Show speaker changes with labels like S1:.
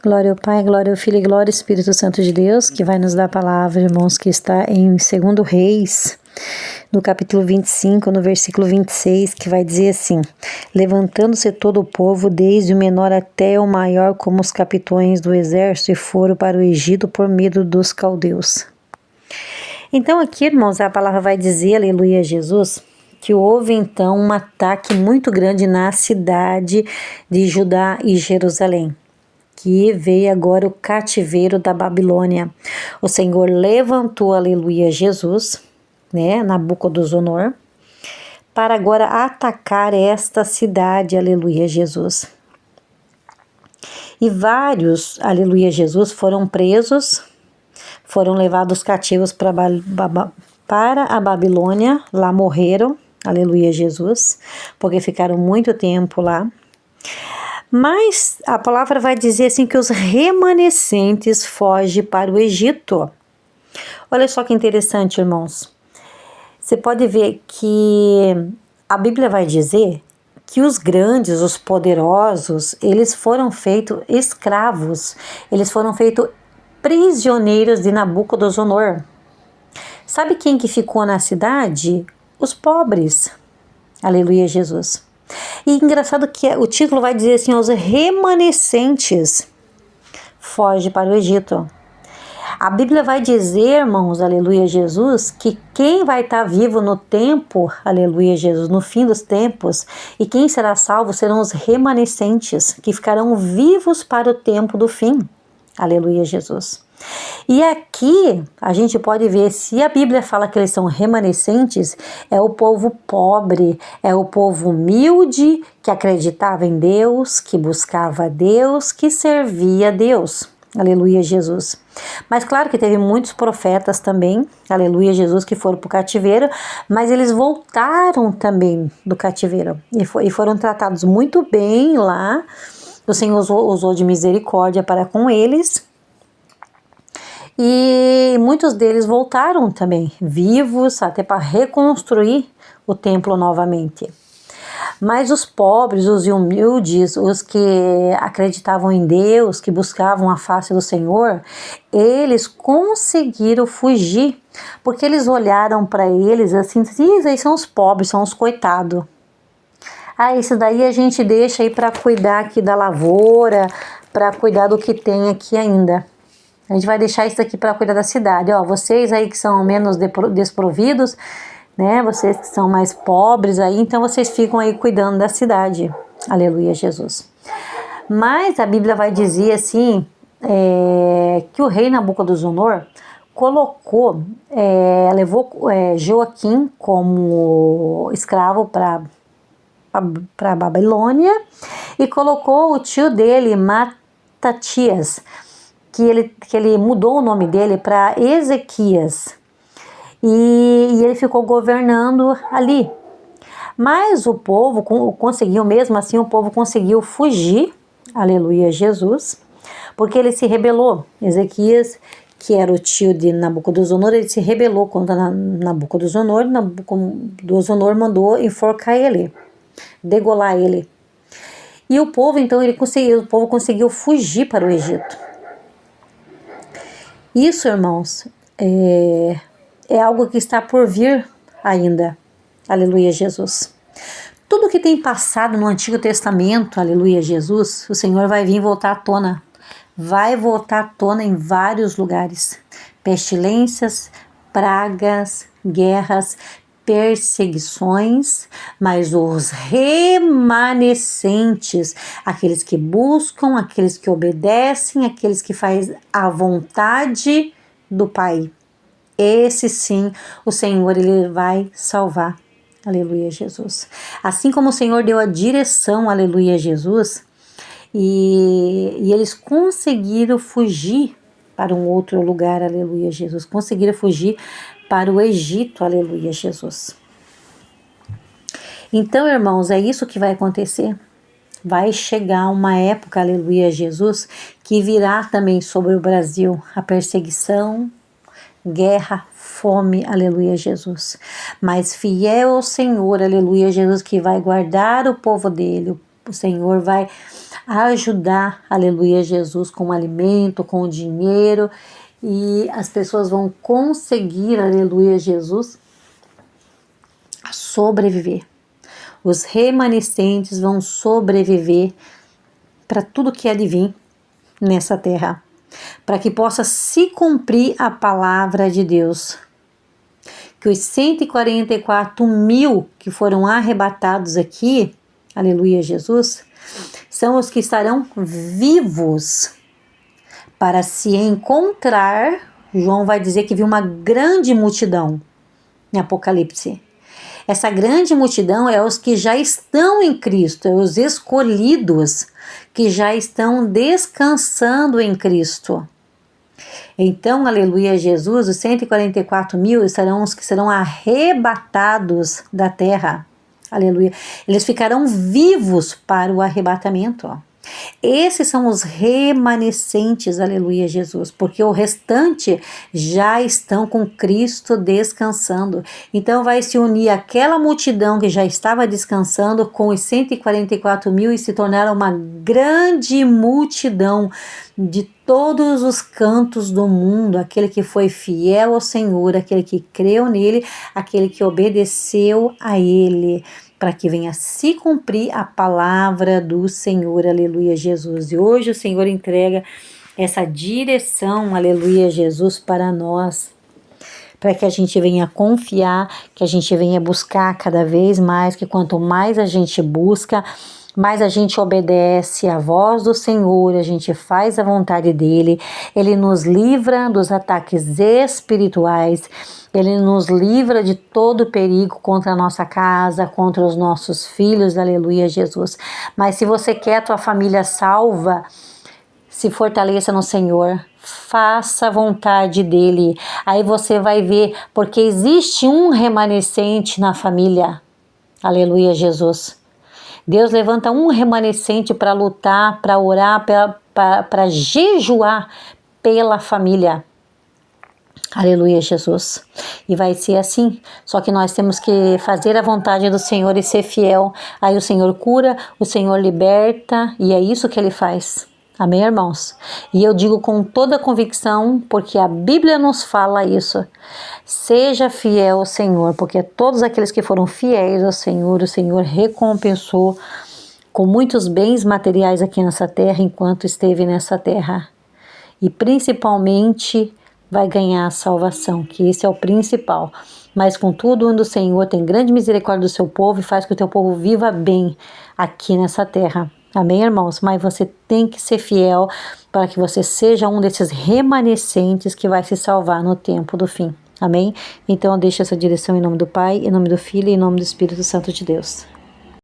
S1: Glória ao Pai, glória ao Filho e glória ao Espírito Santo de Deus, que vai nos dar a palavra, irmãos, que está em 2 Reis, no capítulo 25, no versículo 26, que vai dizer assim: levantando-se todo o povo, desde o menor até o maior, como os capitões do exército, e foram para o Egito por medo dos caldeus. Então aqui, irmãos, a palavra vai dizer, aleluia, Jesus, que houve então um ataque muito grande na cidade de Judá e Jerusalém, que veio agora o cativeiro da Babilônia. O Senhor levantou, aleluia, Jesus, Nabucodonosor, para agora atacar esta cidade, aleluia, Jesus. E vários, aleluia, Jesus, foram presos, foram levados cativos para a Babilônia, lá morreram, aleluia, Jesus, porque ficaram muito tempo lá. Mas a palavra vai dizer assim que os remanescentes fogem para o Egito. Olha só que interessante, irmãos. Você pode ver que a Bíblia vai dizer que os grandes, os poderosos, eles foram feitos escravos, eles foram feitos prisioneiros de Nabucodonosor. Sabe quem que ficou na cidade? Os pobres. Aleluia, Jesus. E engraçado que o título vai dizer assim, os remanescentes fogem para o Egito. A Bíblia vai dizer, irmãos, aleluia, Jesus, que quem vai estar vivo no tempo, aleluia, Jesus, no fim dos tempos, e quem será salvo serão os remanescentes, que ficarão vivos para o tempo do fim. Aleluia, Jesus. E aqui a gente pode ver, se a Bíblia fala que eles são remanescentes, é o povo pobre, é o povo humilde, que acreditava em Deus, que buscava a Deus, que servia a Deus. Aleluia, Jesus. Mas claro que teve muitos profetas também, aleluia, Jesus, que foram para o cativeiro, mas eles voltaram também do cativeiro e foram tratados muito bem lá. O Senhor usou de misericórdia para com eles. E muitos deles voltaram também, vivos, até para reconstruir o templo novamente. Mas os pobres, os humildes, os que acreditavam em Deus, que buscavam a face do Senhor, eles conseguiram fugir, porque eles olharam para eles assim, esses são os pobres, são os coitados. Isso daí a gente deixa aí para cuidar aqui da lavoura, para cuidar do que tem aqui ainda. A gente vai deixar isso aqui para cuidar da cidade. Vocês aí que são menos desprovidos, vocês que são mais pobres aí, então vocês ficam aí cuidando da cidade. Aleluia, Jesus. Mas a Bíblia vai dizer assim, que o rei Nabucodonosor levou Joaquim como escravo para a Babilônia e colocou o tio dele, Matatias, que ele mudou o nome dele para Ezequias, e ele ficou governando ali. Mas o povo conseguiu, mesmo assim, o povo conseguiu fugir, aleluia, Jesus, porque ele se rebelou. Ezequias, que era o tio de Nabucodonosor, ele se rebelou contra Nabucodonosor. Nabucodonosor mandou enforcar ele, degolar ele. E o povo, então, o povo conseguiu fugir para o Egito. Isso, irmãos, é algo que está por vir ainda. Aleluia, Jesus. Tudo que tem passado no Antigo Testamento, aleluia, Jesus, o Senhor vai vir voltar à tona. Vai voltar à tona em vários lugares. Pestilências, pragas, guerras, perseguições, mas os remanescentes, aqueles que buscam, aqueles que obedecem, aqueles que fazem a vontade do Pai, esse sim, o Senhor, ele vai salvar. Aleluia, Jesus. Assim como o Senhor deu a direção, aleluia, Jesus, e eles conseguiram fugir para um outro lugar, aleluia, Jesus, conseguiram fugir para o Egito, aleluia, Jesus. Então, irmãos, é isso que vai acontecer. Vai chegar uma época, aleluia, Jesus, que virá também sobre o Brasil a perseguição, guerra, fome, aleluia, Jesus. Mas fiel ao Senhor, aleluia, Jesus, que vai guardar o povo dele, o O Senhor vai ajudar, aleluia, Jesus, com o alimento, com o dinheiro, e as pessoas vão conseguir, aleluia, Jesus, sobreviver. Os remanescentes vão sobreviver para tudo que há de vir nessa terra, para que possa se cumprir a palavra de Deus. Que os 144 mil que foram arrebatados aqui, aleluia, Jesus, são os que estarão vivos para se encontrar. João vai dizer que viu uma grande multidão em Apocalipse. Essa grande multidão é os que já estão em Cristo, é os escolhidos que já estão descansando em Cristo. Então, aleluia, Jesus, os 144 mil serão os que serão arrebatados da terra. Aleluia. Eles ficarão vivos para o arrebatamento. Esses são os remanescentes, aleluia, Jesus, porque o restante já estão com Cristo descansando. Então vai se unir aquela multidão que já estava descansando com os 144 mil e se tornaram uma grande multidão de todos os cantos do mundo, aquele que foi fiel ao Senhor, aquele que creu nele, aquele que obedeceu a ele, para que venha se cumprir a palavra do Senhor, aleluia, Jesus. E hoje o Senhor entrega essa direção, aleluia, Jesus, para nós, para que a gente venha confiar, que a gente venha buscar cada vez mais, que quanto mais a gente busca, mais a gente obedece à voz do Senhor, a gente faz a vontade dele, ele nos livra dos ataques espirituais, ele nos livra de todo perigo contra a nossa casa, contra os nossos filhos, aleluia, Jesus. Mas se você quer a tua família salva, se fortaleça no Senhor, faça a vontade dele, aí você vai ver, porque existe um remanescente na família, aleluia, Jesus. Deus levanta um remanescente para lutar, para orar, para jejuar pela família. Aleluia, Jesus. E vai ser assim, só que nós temos que fazer a vontade do Senhor e ser fiel. Aí o Senhor cura, o Senhor liberta, e é isso que Ele faz. Amém, irmãos? E eu digo com toda convicção, porque a Bíblia nos fala isso. Seja fiel ao Senhor, porque todos aqueles que foram fiéis ao Senhor, o Senhor recompensou com muitos bens materiais aqui nessa terra, enquanto esteve nessa terra. E principalmente vai ganhar a salvação, que esse é o principal. Mas contudo, onde o Senhor tem grande misericórdia do seu povo e faz que o teu povo viva bem aqui nessa terra. Amém, irmãos? Mas você tem que ser fiel para que você seja um desses remanescentes que vai se salvar no tempo do fim. Amém? Então eu deixo essa direção em nome do Pai, em nome do Filho e em nome do Espírito Santo de Deus.